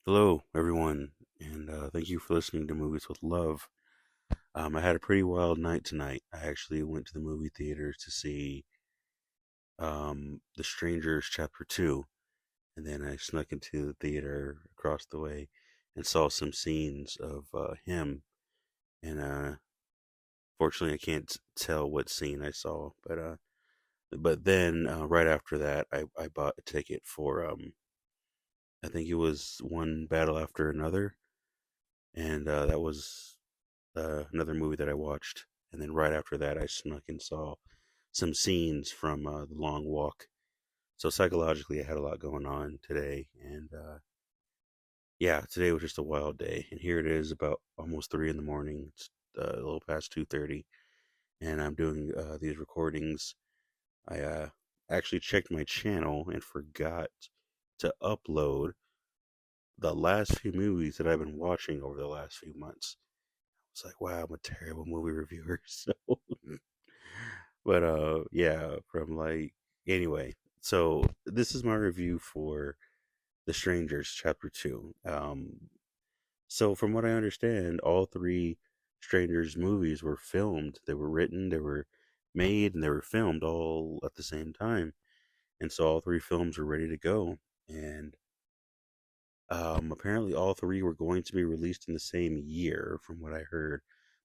Hello, everyone, and thank you for listening to Movies with Love. I had a pretty wild night tonight. I actually went to the movie theater to see The Strangers Chapter 2, and then I snuck into the theater across the way and saw some scenes of him. And fortunately, I can't tell what scene I saw, but then right after that, I bought a ticket for I think it was One Battle After Another, and that was another movie that I watched, and then right after that, I snuck and saw some scenes from The Long Walk. So psychologically, I had a lot going on today, and yeah, today was just a wild day. And here it is, about almost 3 in the morning. It's a little past 2:30, and I'm doing these recordings. I actually checked my channel and forgot to upload the last few movies that I've been watching over the last few months. It's like, wow, I'm a terrible movie reviewer. So but yeah, from like anyway, so this is my review for The Strangers Chapter 2. So from what I understand, all three Strangers movies were filmed. They were written, they were made, and they were filmed all at the same time. And so all three films were ready to go. And apparently all three were going to be released in the same year, from what I heard.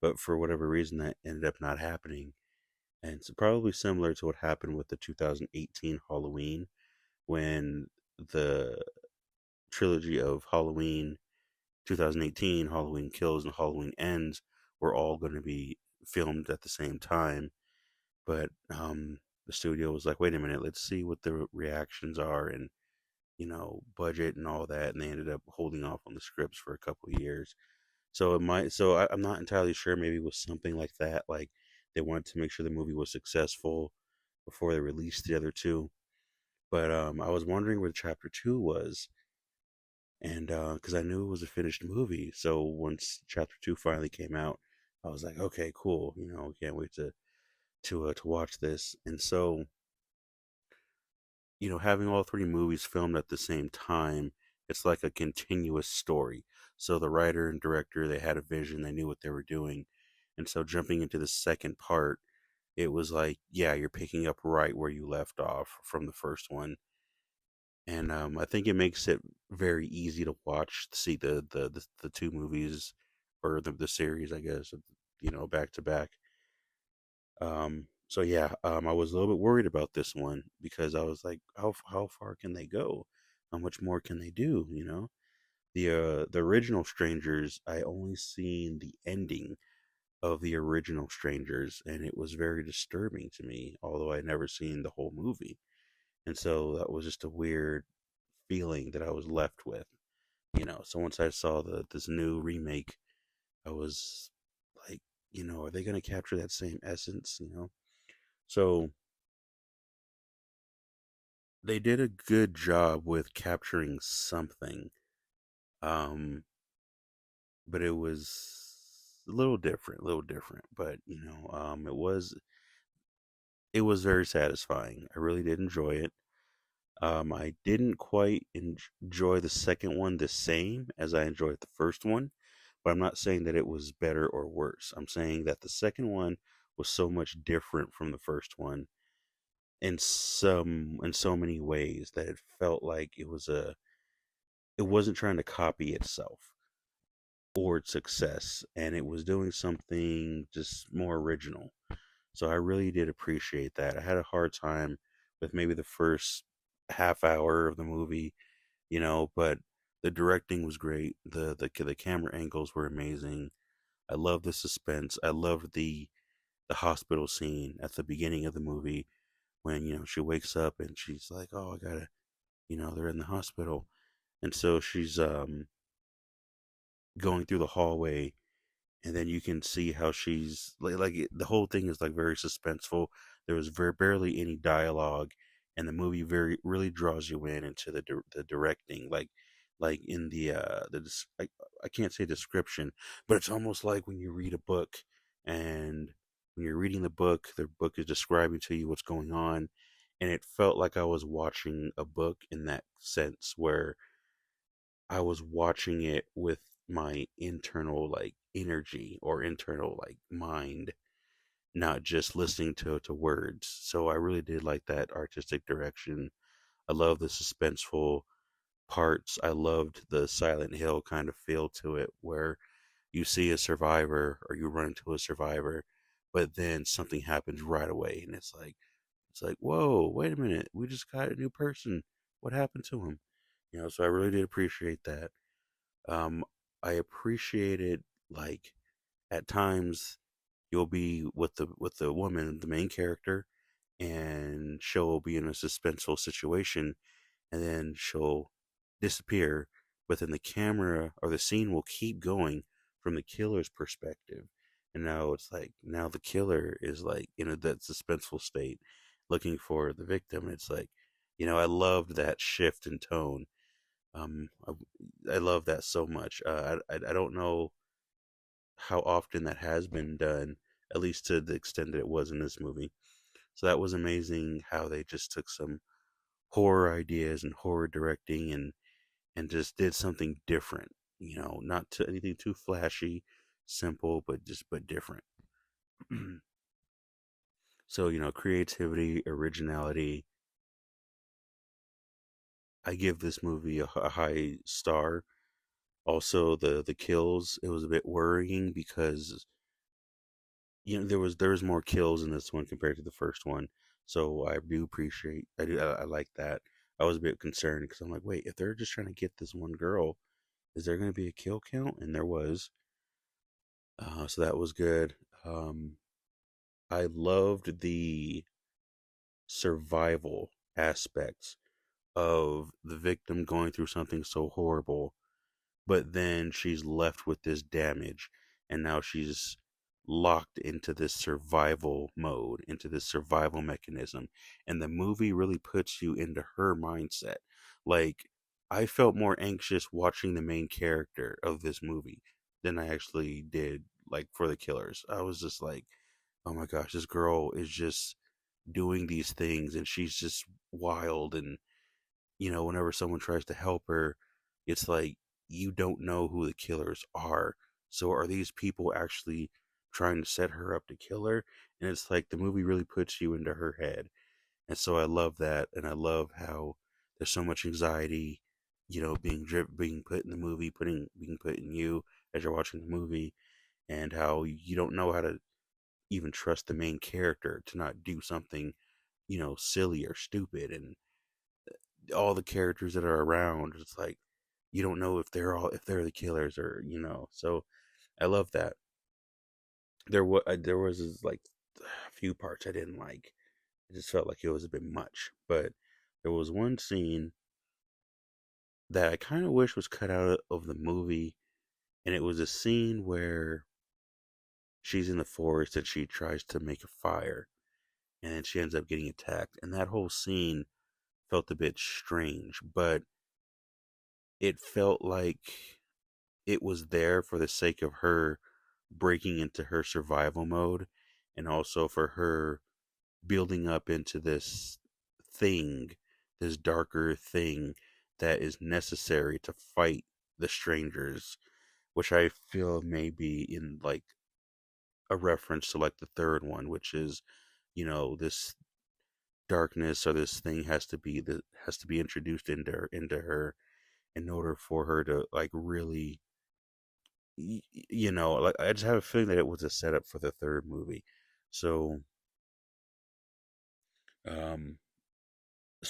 But for whatever reason, that ended up not happening. And it's probably similar to what happened with the 2018 Halloween, when the trilogy of Halloween 2018, Halloween Kills, and Halloween Ends were all going to be filmed at the same time. But the studio was like, wait a minute, let's see what the reactions are, and budget and all that. And they ended up holding off on the scripts for a couple of years. So it might. So I'm not entirely sure. Maybe it was something like that. Like they wanted to make sure the movie was successful before they released the other two. But I was wondering where chapter two was, and because I knew it was a finished movie, so once chapter two finally came out, I was like, okay, cool. Can't wait to watch this. And so having all three movies filmed at the same time, it's like a continuous story. So the writer and director, they had a vision, they knew what they were doing, and so jumping into the second part, it was like, yeah, you're picking up right where you left off from the first one. And I think it makes it very easy to watch, to see the two movies, or the series, I guess, back to back. So yeah, I was a little bit worried about this one, because I was like, how far can they go? How much more can they do? The original Strangers, I only seen the ending of the original Strangers, and it was very disturbing to me, although I never seen the whole movie. And so that was just a weird feeling that I was left with. So once I saw this new remake, I was like, are they going to capture that same essence? So they did a good job with capturing something, um, but it was a little different. But it was very satisfying. I really did enjoy it. I didn't quite enjoy the second one the same as I enjoyed the first one, but I'm not saying that it was better or worse. I'm saying that the second one was so much different from the first one in so many ways, that it felt like it wasn't trying to copy itself or its success, and it was doing something just more original. So I really did appreciate that. I had a hard time with maybe the first half hour of the movie, but the directing was great. The camera angles were amazing. I love the suspense. I loved the hospital scene at the beginning of the movie, when she wakes up and she's like, "Oh, I gotta," they're in the hospital, and so she's going through the hallway, and then you can see how she's the whole thing is like very suspenseful. There was very barely any dialogue, and the movie very really draws you in into the directing, like in I can't say description, but it's almost like when you read a book, and when you're reading the book is describing to you what's going on, and it felt like I was watching a book in that sense, where I was watching it with my internal like energy or internal like mind, not just listening to words. So I really did like that artistic direction. I love the suspenseful parts. I loved the Silent Hill kind of feel to it, where you see a survivor or you run into a survivor, but then something happens right away, and it's like, whoa, wait a minute, we just got a new person. What happened to him? So I really did appreciate that. Um, I appreciated, like, at times you'll be with the woman, the main character, and she'll be in a suspenseful situation, and then she'll disappear, but then the camera or the scene will keep going from the killer's perspective. And now it's like now the killer is like in that suspenseful state looking for the victim. It's like, I loved that shift in tone. I love that so much. I don't know how often that has been done, at least to the extent that it was in this movie. So that was amazing how they just took some horror ideas and horror directing and just did something different. Not to anything too flashy, simple, but different. So, creativity, originality. I give this movie a high star. Also, the kills, it was a bit worrying because there was more kills in this one compared to the first one. So I do appreciate I like that. I was a bit concerned because I'm like, wait, if they're just trying to get this one girl, is there going to be a kill count? And there was. So that was good. Um, I loved the survival aspects of the victim going through something so horrible, but then she's left with this damage, and now she's locked into this survival mode, into this survival mechanism. And the movie really puts you into her mindset. Like, I felt more anxious watching the main character of this movie than I actually did like for the killers. I was just like, oh my gosh, this girl is just doing these things and she's just wild. And whenever someone tries to help her, it's like you don't know who the killers are. So are these people actually trying to set her up to kill her? And it's like the movie really puts you into her head. And so I love that, and I love how there's so much anxiety, being put in the movie, being put in you as you're watching the movie, and how you don't know how to even trust the main character to not do something, silly or stupid. And all the characters that are around, it's like you don't know if they're the killers, or so I love that. There was like a few parts I didn't like. It just felt like it was a bit much, but there was one scene that I kind of wish was cut out of the movie, and it was a scene where she's in the forest and she tries to make a fire, and then she ends up getting attacked, and that whole scene felt a bit strange, but it felt like it was there for the sake of her breaking into her survival mode, and also for her building up into this thing, this darker thing that is necessary to fight the strangers, which I feel may be in like a reference to like the third one, which is, this darkness or this thing has to be introduced into her in order for her to like really like I just have a feeling that it was a setup for the third movie. So um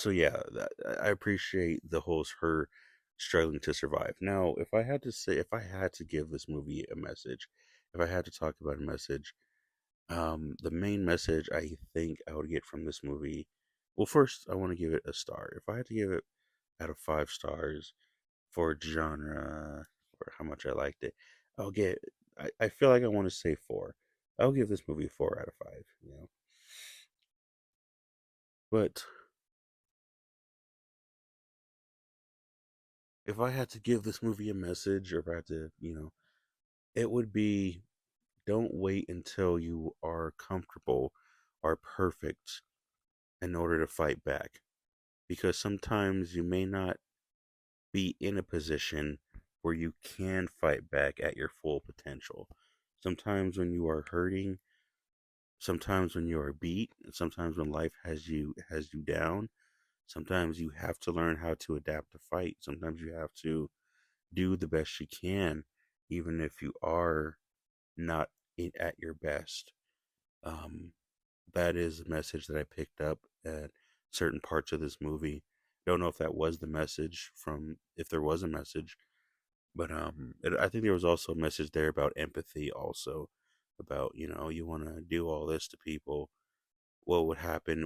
yeah, I appreciate the whole her struggling to survive. Now, if I had to give this movie a message, if I had to talk about a message, the main message I think I would get from this movie, well, first I want to give it a star. If I had to give it out of 5 stars for genre or how much I liked it, I'll get. I feel like I want to say 4. I'll give this movie 4 out of 5. But if I had to give this movie a message, or if I had to, it would be, don't wait until you are comfortable or perfect in order to fight back. Because sometimes you may not be in a position where you can fight back at your full potential. Sometimes when you are hurting, sometimes when you are beat, sometimes when life has you down, sometimes you have to learn how to adapt to fight. Sometimes you have to do the best you can, even if you are not at your best. Um, that is a message that I picked up at certain parts of this movie. Don't know if that was the message from, if there was a message, but I think there was also a message there about empathy, also about, you want to do all this to people. What would happen?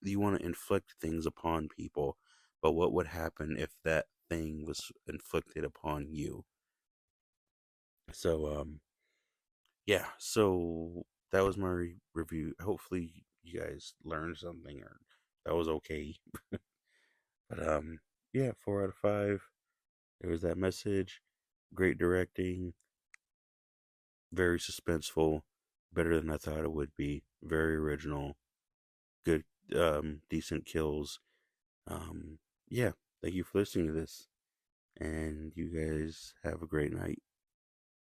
You want to inflict things upon people, but what would happen if that thing was inflicted upon you? So yeah, so that was my review. Hopefully you guys learned something, or that was okay. But yeah, 4 out of 5. There was that message. Great directing, very suspenseful, better than I thought it would be. Very original, good, decent kills. Um, yeah, thank you for listening to this, and you guys have a great night.